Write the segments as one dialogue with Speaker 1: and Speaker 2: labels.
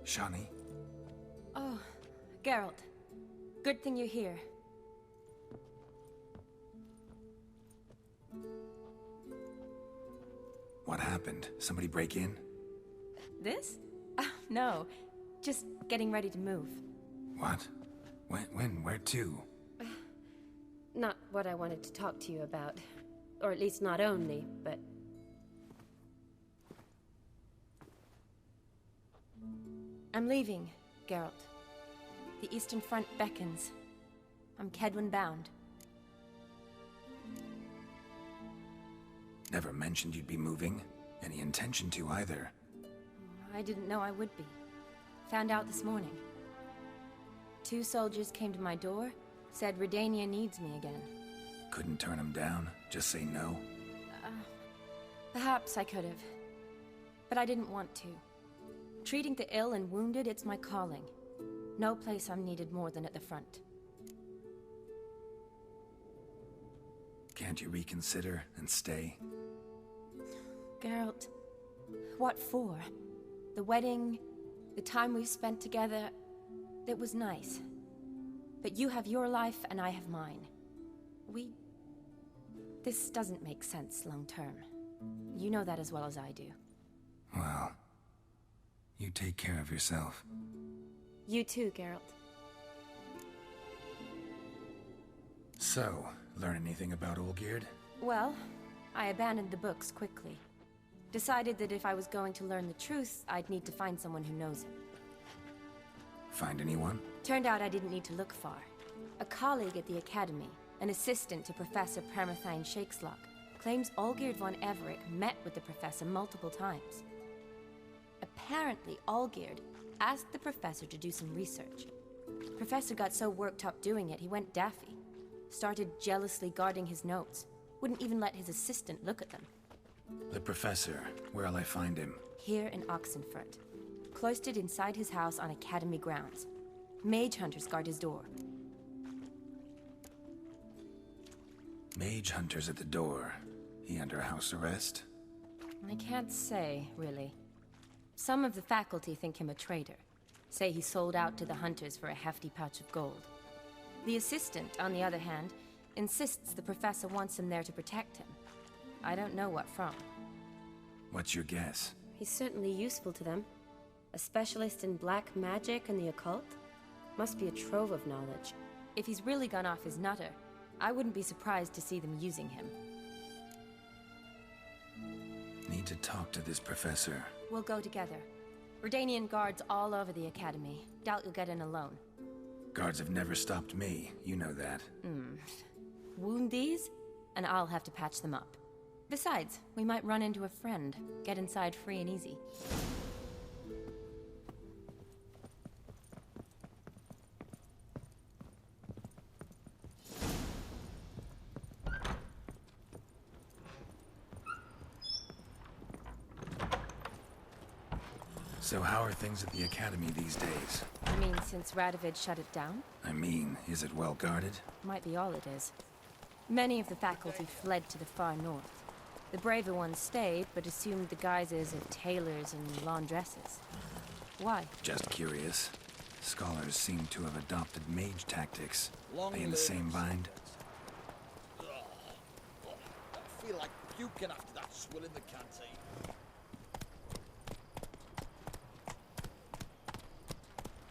Speaker 1: Shani?
Speaker 2: Oh, Geralt. Good thing you're here.
Speaker 1: What happened? Somebody break in?
Speaker 2: This? No. Just getting ready to move.
Speaker 1: What? When? Where to?
Speaker 3: Not what I wanted to talk to you about. Or at least not only, but...
Speaker 2: I'm leaving, Geralt. The Eastern Front beckons. I'm Kedwin bound.
Speaker 1: Never mentioned you'd be moving. Any intention to either.
Speaker 2: I didn't know I would be. Found out this morning. 2 soldiers came to my door, said Redania needs me again.
Speaker 1: Couldn't turn them down? Just say no?
Speaker 2: Perhaps I could have. But I didn't want to. Treating the ill and wounded, it's my calling. No place I'm needed more than at the front.
Speaker 1: Can't you reconsider and stay?
Speaker 2: Geralt, what for? The wedding, the time we've spent together, it was nice. But you have your life and I have mine. This doesn't make sense long term. You know that as well as I do.
Speaker 1: Well, you take care of yourself.
Speaker 2: You too, Geralt.
Speaker 1: So, learn anything about Olgierd?
Speaker 2: Well, I abandoned the books quickly. Decided that if I was going to learn the truth, I'd need to find someone who knows him.
Speaker 1: Find anyone?
Speaker 2: Turned out I didn't need to look far. A colleague at the Academy, an assistant to Professor Shakeslock, claims Olgierd von Everec met with the professor multiple times. Apparently, Olgierd asked the professor to do some research. Professor got so worked up doing it, he went daffy. Started jealously guarding his notes. Wouldn't even let his assistant look at them.
Speaker 1: The professor. Where'll I find him?
Speaker 2: Here in Oxenfurt. Cloistered inside his house on Academy grounds. Mage hunters guard his door.
Speaker 1: Mage hunters at the door. He under house arrest?
Speaker 2: I can't say, really. Some of the faculty think him a traitor. Say he sold out to the hunters for a hefty pouch of gold. The assistant, on the other hand, insists the professor wants him there to protect him. I don't know what from.
Speaker 1: What's your guess?
Speaker 3: He's certainly useful to them. A specialist in black magic and the occult? Must be a trove of knowledge.
Speaker 2: If he's really gone off his nutter, I wouldn't be surprised to see them using him.
Speaker 1: Need to talk to this professor.
Speaker 2: We'll go together. Redanian guards all over the Academy. Doubt you'll get in alone.
Speaker 1: Guards have never stopped me, you know that.
Speaker 2: Wound these, and I'll have to patch them up. Besides, we might run into a friend. Get inside free and easy.
Speaker 1: So how are things at the Academy these days?
Speaker 2: You mean since Radovid shut it down?
Speaker 1: I mean, is it well guarded?
Speaker 2: Might be all it is. Many of the faculty fled to the far north. The braver ones stayed, but assumed the guises of tailors and laundresses. Why?
Speaker 1: Just curious. Scholars seem to have adopted mage tactics. They in the
Speaker 4: live.
Speaker 1: same bind?
Speaker 4: I feel like puking after that swill in the canteen.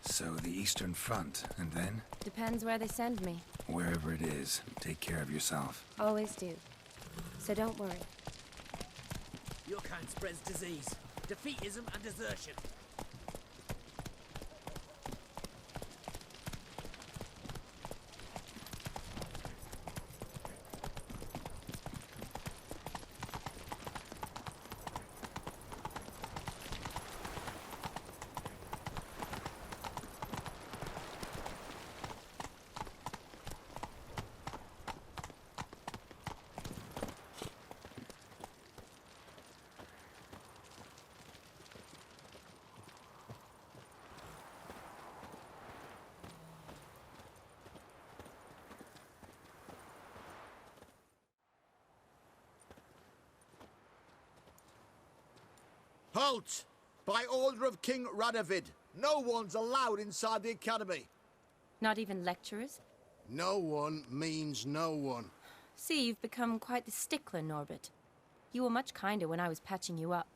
Speaker 1: So the Eastern Front, and then?
Speaker 2: Depends where they send me.
Speaker 1: Wherever it is, take care of yourself.
Speaker 3: Always do. So don't worry.
Speaker 5: Your kind spreads disease, defeatism and desertion.
Speaker 4: Halt! By order of King Radovid, No one's allowed inside the academy.
Speaker 2: Not even lecturers?
Speaker 6: No one means no one.
Speaker 2: See, you've become quite the stickler, Norbert. You were much kinder when I was patching you up.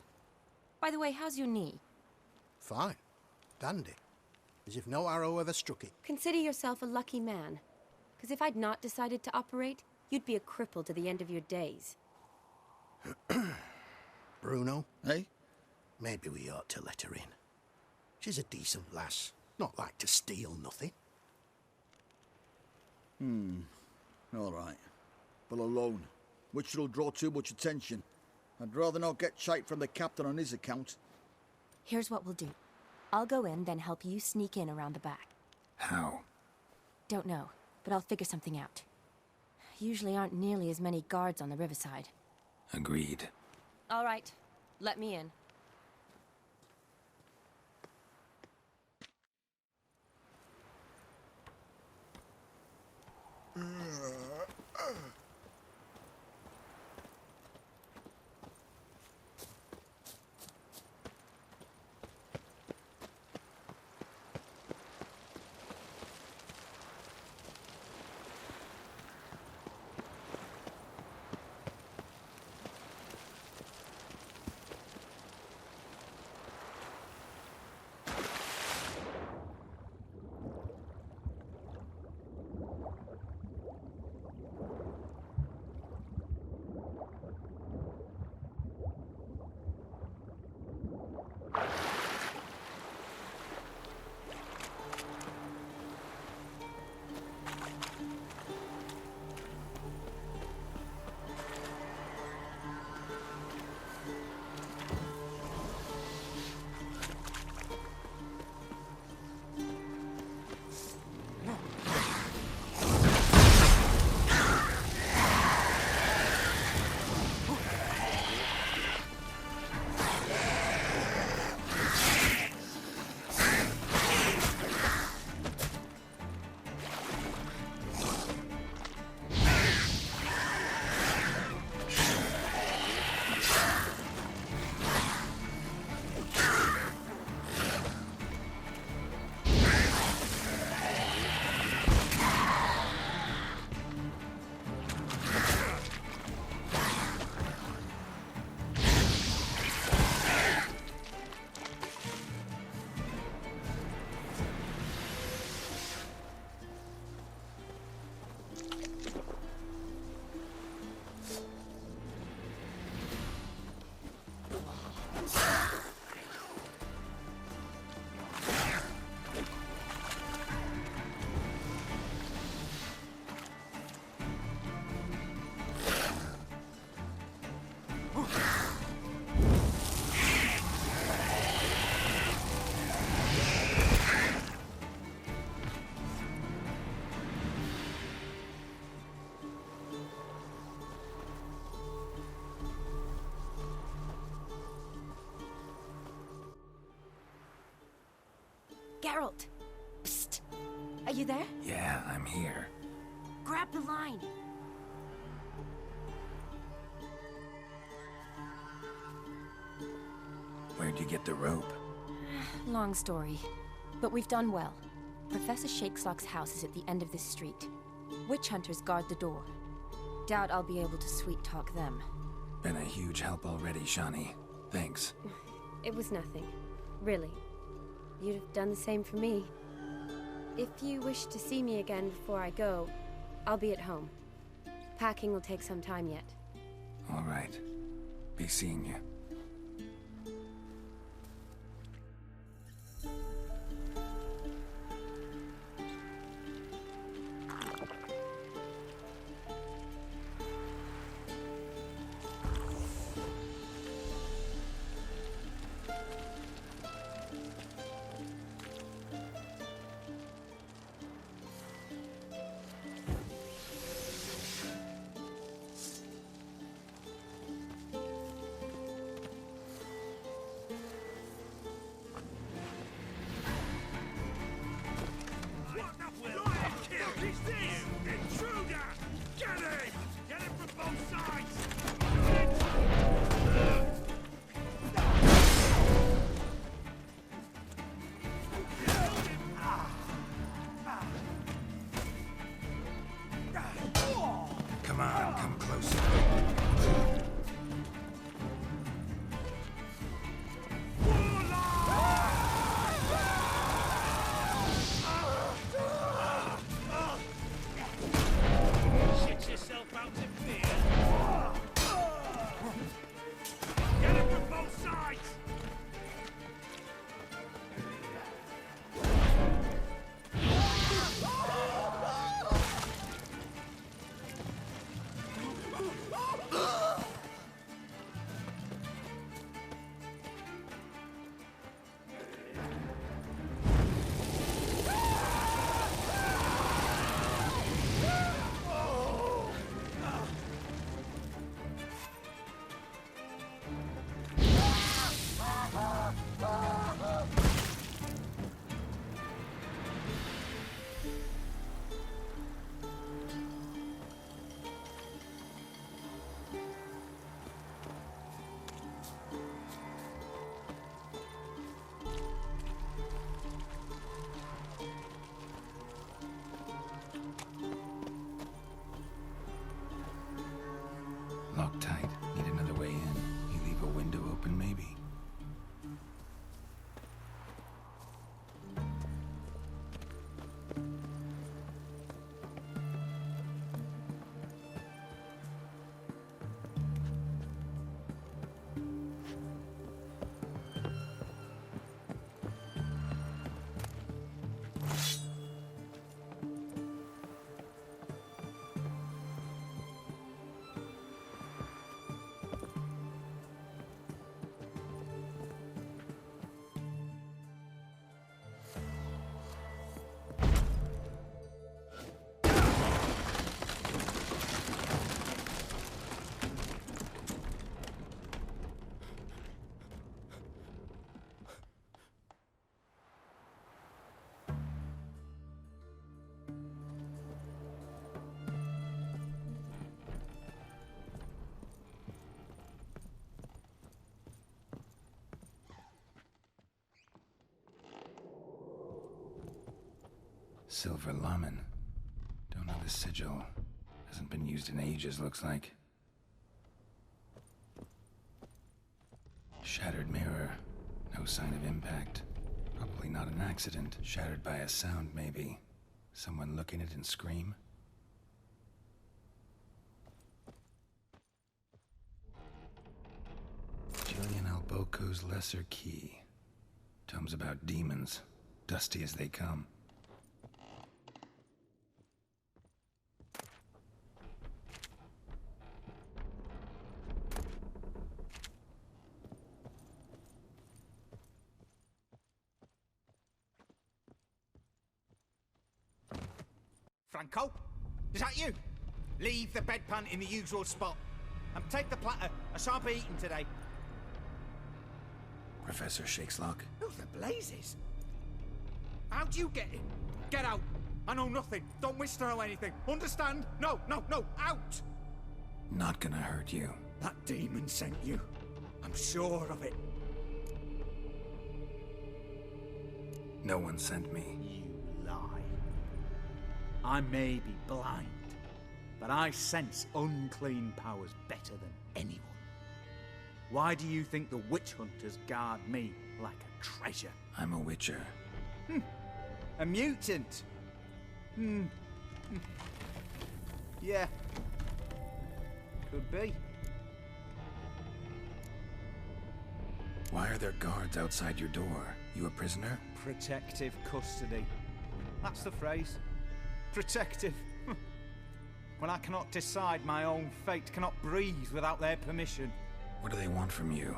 Speaker 2: By the way, how's your knee?
Speaker 6: Fine. Dandy. As if no arrow ever struck it.
Speaker 3: Consider yourself a lucky man. Because if I'd not decided to operate, you'd be a cripple to the end of your days.
Speaker 6: Bruno,
Speaker 4: Eh?
Speaker 6: maybe we ought to let her in. She's a decent lass. Not like to steal nothing.
Speaker 4: All right. But alone, which will draw too much attention. I'd rather not get shite from the captain on his account.
Speaker 2: Here's what we'll do. I'll go in, then help you sneak in around the back.
Speaker 1: How?
Speaker 2: Don't know, but I'll figure something out. Usually aren't nearly as many guards on the riverside.
Speaker 1: Agreed.
Speaker 2: All right, let me in. Geralt! Psst! Are you there?
Speaker 1: Yeah, I'm here.
Speaker 2: Grab the line!
Speaker 1: Where'd you get the rope?
Speaker 2: Long story. But we've done well. Professor Shakeslock's house is at the end of this street. Witch hunters guard the door. Doubt I'll be able to sweet-talk them.
Speaker 1: Been a huge help already, Shani. Thanks.
Speaker 3: It was nothing. Really. You'd have done the same for me. If you wish to see me again before I go, I'll be at home. Packing will take some time yet.
Speaker 1: All right. Be seeing you. Locked tight. Need another way in. You leave a window open, maybe? Silver Lamen. Don't know the sigil. Hasn't been used in ages, looks like. Shattered mirror. No sign of impact. Probably not an accident. Shattered by a sound, maybe. Someone look in it and scream? Julian Alboco's Lesser Key. Tomes about demons. Dusty as they come.
Speaker 7: Franco? Is that you? Leave the bedpan in the usual spot. And take the platter. I shan't be eating today.
Speaker 1: Professor Shakeslock.
Speaker 7: Who the blazes? How'd you get in? Get out. I know nothing. Don't wish to know anything. Understand? No, no, no. Out!
Speaker 1: Not gonna hurt you.
Speaker 7: That demon sent you. I'm sure of it.
Speaker 1: No one sent me.
Speaker 7: You lie. I may be blind, but I sense unclean powers better than anyone. Why do you think the witch hunters guard me like a treasure?
Speaker 1: I'm a witcher.
Speaker 7: A mutant? Yeah. Could be.
Speaker 1: Why are there guards outside your door? You a prisoner?
Speaker 7: Protective custody. That's the phrase. Protective. When I cannot decide my own fate, cannot breathe without their permission.
Speaker 1: What do they want from you?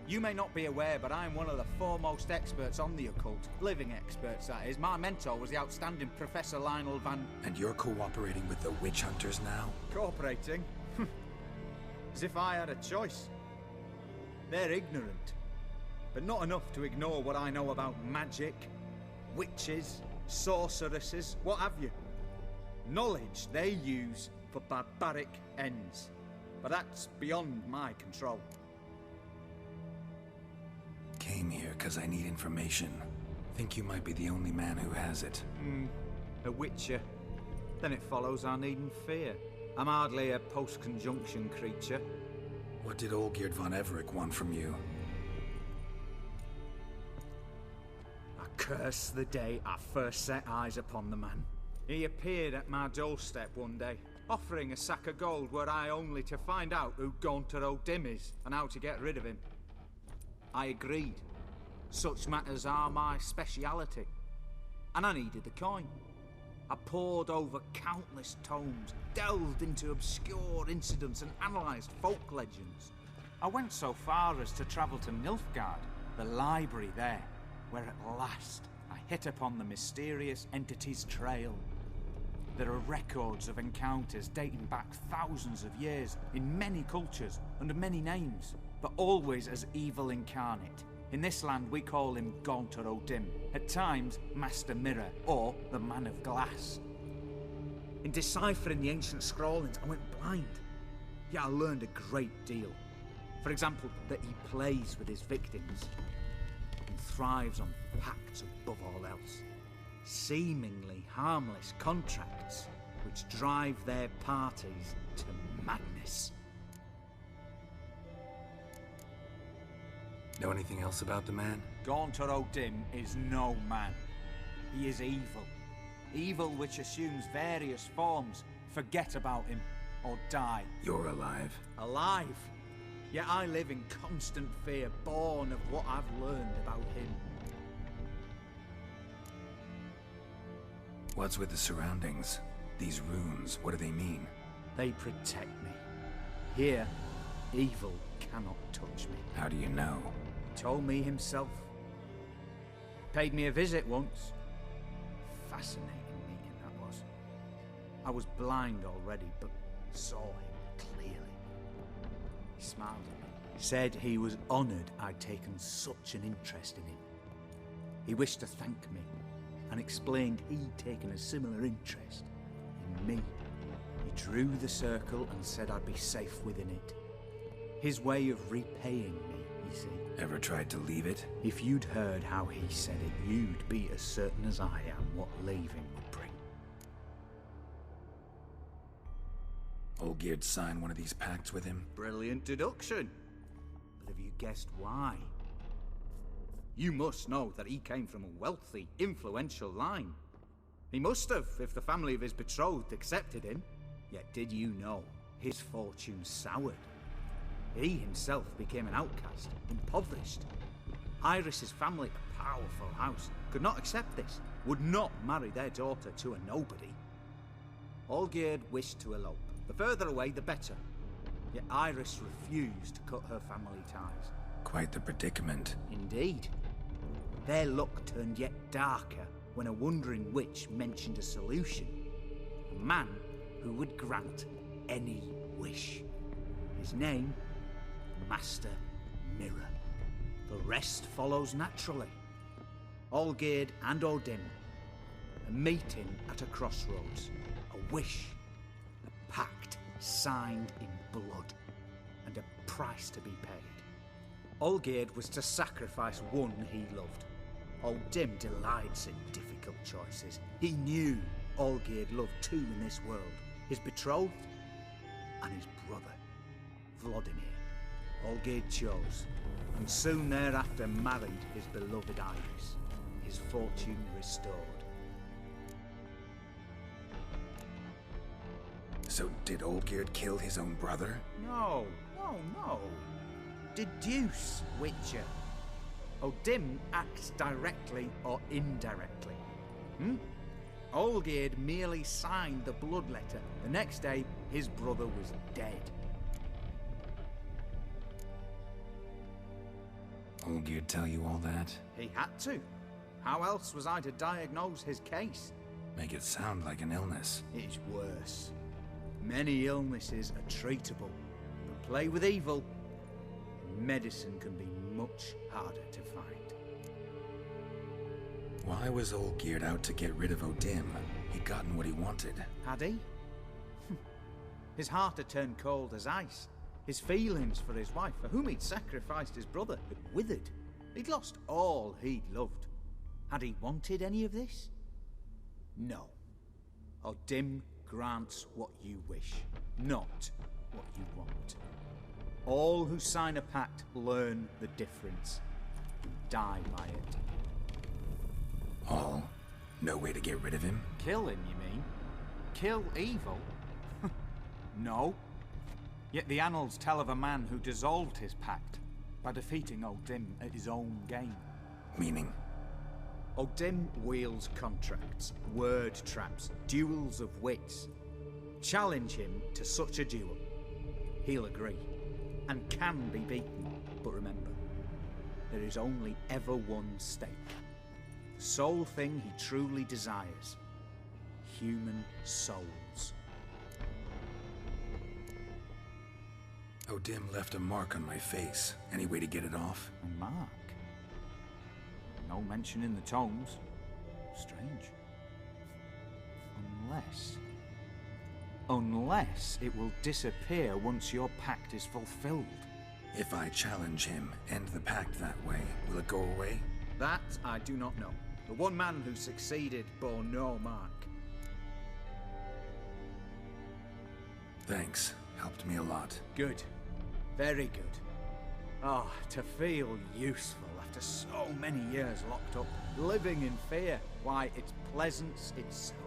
Speaker 7: You may not be aware, but I am one of the foremost experts on the occult. Living experts, that is. My mentor was the outstanding Professor Lionel van...
Speaker 1: And you're cooperating with the witch hunters now?
Speaker 7: Cooperating? As if I had a choice. They're ignorant, but not enough to ignore what I know about magic, witches, sorceresses, what have you. Knowledge they use for barbaric ends. But that's beyond my control.
Speaker 1: Came here because I need information. Think you might be the only man who has it.
Speaker 7: A witcher. Then it follows I needn't fear. I'm hardly a post-conjunction creature.
Speaker 1: What did Olgierd von Everec want from you?
Speaker 7: I curse the day I first set eyes upon the man. He appeared at my doorstep one day, offering a sack of gold were I only to find out who Gaunter O'Dimm is and how to get rid of him. I agreed. Such matters are my speciality. And I needed the coin. I pored over countless tomes, delved into obscure incidents and analysed folk legends. I went so far as to travel to Nilfgaard, the library there, where at last I hit upon the mysterious entity's trail. There are records of encounters dating back thousands of years in many cultures under many names, but always as evil incarnate. In this land we call him Gaunter O'Dimm, at times Master Mirror or the Man of Glass. In deciphering the ancient scrawlings I went blind, yet I learned a great deal. For example, that he plays with his victims and thrives on pacts above all else. Seemingly harmless contracts which drive their parties to madness.
Speaker 1: Know anything else about the man?
Speaker 7: Gaunter O'Dimm is no man. He is evil. Evil which assumes various forms. Forget about him, or die.
Speaker 1: You're alive.
Speaker 7: Alive? Yet I live in constant fear, born of what I've learned about him.
Speaker 1: What's with the surroundings? These runes, what do they mean?
Speaker 7: They protect me. Here, evil cannot touch me.
Speaker 1: How do you know?
Speaker 7: He told me himself. Paid me a visit once. Fascinating meeting that was. I was blind already, but saw him clearly. He smiled at me. Said he was honoured I'd taken such an interest in him. He wished to thank me, and explained he'd taken a similar interest in me. He drew the circle and said I'd be safe within it. His way of repaying me, you see.
Speaker 1: Ever tried to leave it?
Speaker 7: If you'd heard how he said it, you'd be as certain as I am what leaving would bring.
Speaker 1: Olgierd signed one of these pacts with him?
Speaker 7: Brilliant deduction. But have you guessed why? You must know that he came from a wealthy, influential line. He must have, if the family of his betrothed accepted him. Yet did you know his fortune soured? He himself became an outcast, impoverished. Iris's family, a powerful house, could not accept this, would not marry their daughter to a nobody. Olgierd wished to elope. The further away, the better. Yet Iris refused to cut her family ties.
Speaker 1: Quite the predicament.
Speaker 7: Indeed. Their luck turned yet darker when a wandering witch mentioned a solution. A man who would grant any wish. His name, Master Mirror. The rest follows naturally. Olgierd and O'Dimm, a meeting at a crossroads, a wish, a pact signed in blood, and a price to be paid. Olgierd was to sacrifice one he loved. O'Dimm delights in difficult choices. He knew Olgierd loved two in this world, his betrothed and his brother, Vladimir. Olgierd chose, and soon thereafter married his beloved Iris, his fortune restored.
Speaker 1: So did Olgierd kill his own brother?
Speaker 7: No. Deduce, Witcher. O'Dimm acts directly or indirectly. Olgierd merely signed the blood letter. The next day, his brother was dead.
Speaker 1: Olgierd tell you all that?
Speaker 7: He had to. How else was I to diagnose his case?
Speaker 1: Make it sound like an illness.
Speaker 7: It's worse. Many illnesses are treatable, but play with evil, and medicine can be much harder to find.
Speaker 1: Why was Olgierd out to get rid of O'Dimm? He'd gotten what he wanted.
Speaker 7: Had he? His heart had turned cold as ice. His feelings for his wife, for whom he'd sacrificed his brother, had withered. He'd lost all he'd loved. Had he wanted any of this? No. O'Dimm grants what you wish, not what you want. All who sign a pact learn the difference and die by it.
Speaker 1: All? No way to get rid of him?
Speaker 7: Kill him, you mean? Kill evil? No. Yet the annals tell of a man who dissolved his pact by defeating O'Dimm at his own game.
Speaker 1: Meaning?
Speaker 7: O'Dimm wields contracts, word traps, duels of wits. Challenge him to such a duel. He'll agree, and can be beaten. But remember, there is only ever one stake. The sole thing he truly desires. Human souls.
Speaker 1: O'Dimm left a mark on my face. Any way to get it off?
Speaker 7: A mark? No mention in the tomes. Strange. Unless it will disappear once your pact is fulfilled.
Speaker 1: If I challenge him, end the pact that way, will it go away?
Speaker 7: That I do not know. The one man who succeeded bore no mark.
Speaker 1: Thanks. Helped me a lot.
Speaker 7: Good. Very good. Oh, to feel useful after so many years locked up, living in fear. Why, it's pleasance itself.